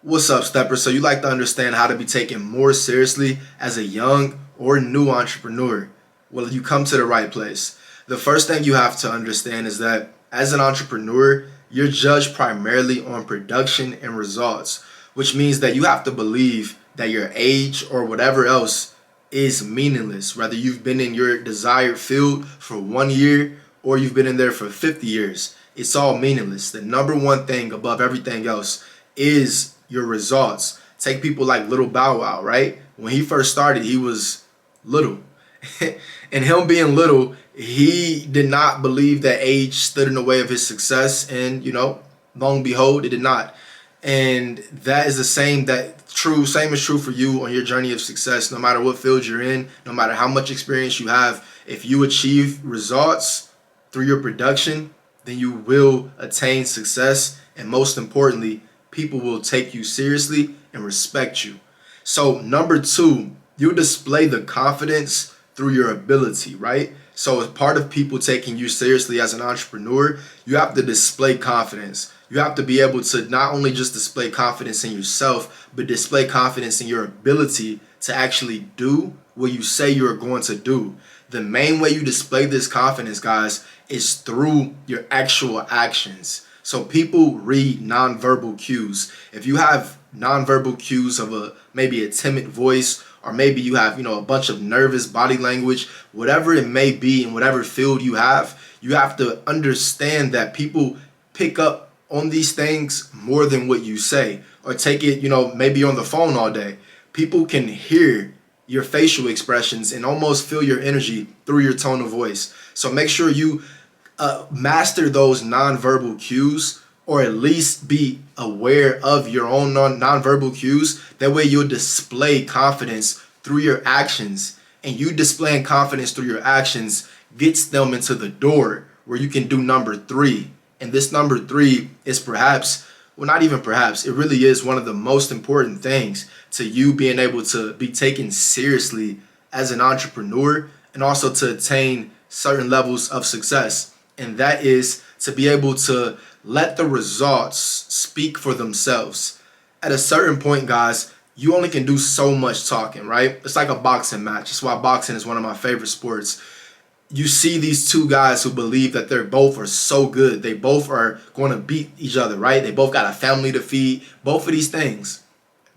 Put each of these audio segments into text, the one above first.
What's up, Steppers? So you like to understand how to be taken more seriously as a young or new entrepreneur? Well, you come to the right place. The first thing you have to understand is that as an entrepreneur, you're judged primarily on production and results, which means that you have to believe that your age or whatever else is meaningless, whether you've been in your desired field for 1 year or you've been in there for 50 years. It's all meaningless. The number one thing above everything else is your results. Take people like Little Bow Wow, right? When he first started, he was little. And him being little, he did not believe that age stood in the way of his success. And, long and behold, it did not. And that is the same is true for you on your journey of success. No matter what field you're in, no matter how much experience you have, if you achieve results through your production, then you will attain success. And most importantly, people will take you seriously and respect you. So number two, you display the confidence through your ability, right? So as part of people taking you seriously as an entrepreneur, you have to display confidence. You have to be able to not only just display confidence in yourself, but display confidence in your ability to actually do what you say you're going to do. The main way you display this confidence, guys, is through your actual actions. So people read nonverbal cues. If you have nonverbal cues of maybe a timid voice, or maybe you have, a bunch of nervous body language, whatever it may be in whatever field you have to understand that people pick up on these things more than what you say, or take it, maybe on the phone all day. People can hear your facial expressions and almost feel your energy through your tone of voice. So make sure you master those nonverbal cues, or at least be aware of your own nonverbal cues. That way you'll display confidence through your actions, and you displaying confidence through your actions gets them into the door where you can do number three. And this number three is not even perhaps, it really is one of the most important things to you being able to be taken seriously as an entrepreneur, and also to attain certain levels of success. And that is to be able to let the results speak for themselves. At a certain point, guys, you only can do so much talking, right? It's like a boxing match. That's why boxing is one of my favorite sports. You see these two guys who believe that they're both are so good. They both are going to beat each other, right? They both got a family to feed. Both of these things.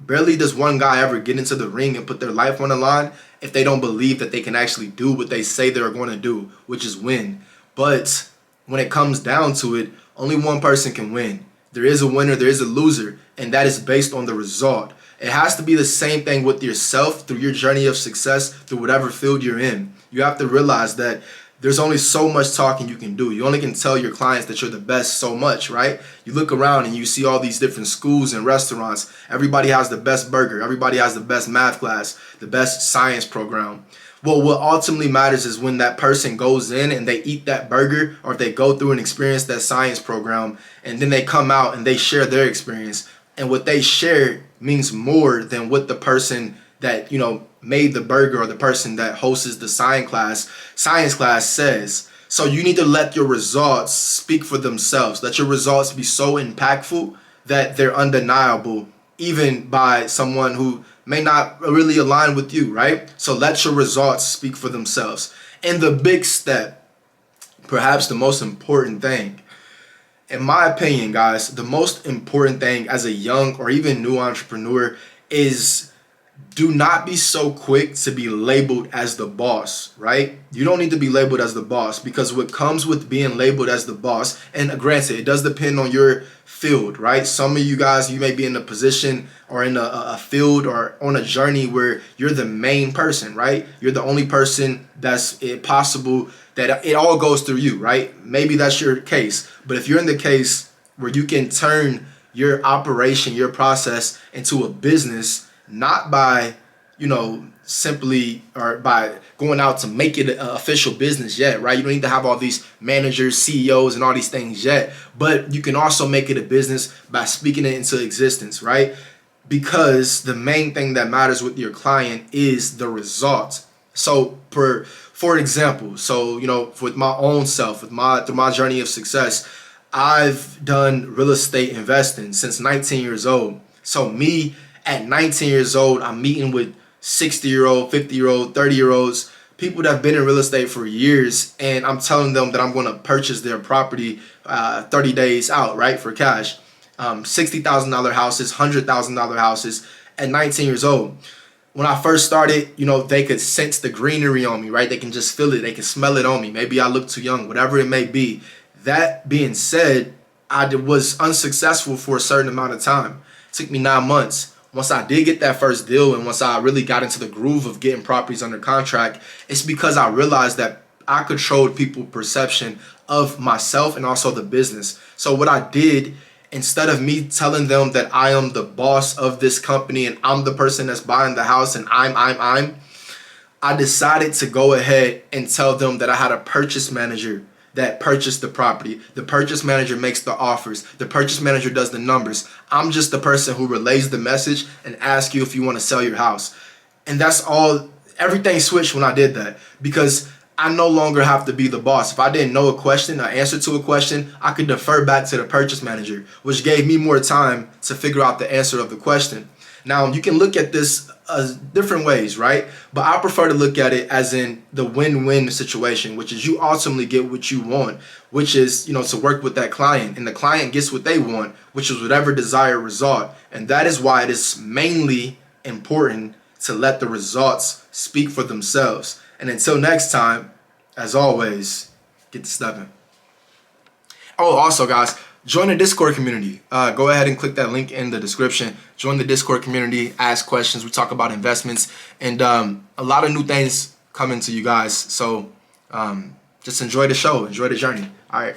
Barely does one guy ever get into the ring and put their life on the line if they don't believe that they can actually do what they say they're going to do, which is win. But when it comes down to it, only one person can win. There is a winner, there is a loser, and that is based on the result. It has to be the same thing with yourself through your journey of success, through whatever field you're in. You have to realize that there's only so much talking you can do. You only can tell your clients that you're the best so much, right? You look around and you see all these different schools and restaurants. Everybody has the best burger. Everybody has the best math class, the best science program. Well, what ultimately matters is when that person goes in and they eat that burger, or if they go through and experience that science program, and then they come out and they share their experience. And what they share means more than what the person that, made the burger, or the person that hosts the science class says. So you need to let your results speak for themselves. Let your results be so impactful that they're undeniable, even by someone who may not really align with you, right? So let your results speak for themselves. And the big step, perhaps the most important thing, in my opinion, guys, the most important thing as a young or even new entrepreneur is, do not be so quick to be labeled as the boss, right? You don't need to be labeled as the boss, because what comes with being labeled as the boss, and granted, it does depend on your field, right? Some of you guys, you may be in a position or in a field or on a journey where you're the main person, right? You're the only person that's possible that it all goes through you, right? Maybe that's your case. But if you're in the case where you can turn your operation, your process into a business, not by, simply or by going out to make it an official business yet, right? You don't need to have all these managers, CEOs, and all these things yet, but you can also make it a business by speaking it into existence, right? Because the main thing that matters with your client is the result. So for example, with my own self, through my journey of success, I've done real estate investing since 19 years old. So me at 19 years old, I'm meeting with 60-year-old, 50-year-old, 30-year-olds, people that have been in real estate for years, and I'm telling them that I'm going to purchase their property 30 days out, right, for cash. $60,000 houses, $100,000 houses at 19 years old. When I first started, they could sense the greenery on me, right? They can just feel it. They can smell it on me. Maybe I look too young, whatever it may be. That being said, I was unsuccessful for a certain amount of time. It took me 9 months. Once I did get that first deal and once I really got into the groove of getting properties under contract, it's because I realized that I controlled people's perception of myself and also the business. So what I did, instead of me telling them that I am the boss of this company and I'm the person that's buying the house and I decided to go ahead and tell them that I had a purchase manager that purchased the property. The purchase manager makes the offers. The purchase manager does the numbers. I'm just the person who relays the message and asks you if you want to sell your house. And that's all. Everything switched when I did that, because I no longer have to be the boss. If I didn't know a question, an answer to a question, I could defer back to the purchase manager, which gave me more time to figure out the answer of the question. Now, you can look at this different ways, right? But I prefer to look at it as in the win-win situation, which is you ultimately get what you want, which is, to work with that client, and the client gets what they want, which is whatever desired result. And that is why it is mainly important to let the results speak for themselves. And until next time, as always, get to stepping. Oh, also, guys, join the Discord community. Go ahead and click that link in the description. Join the Discord community, ask questions. We talk about investments and a lot of new things coming to you guys. So just enjoy the show. Enjoy the journey. All right.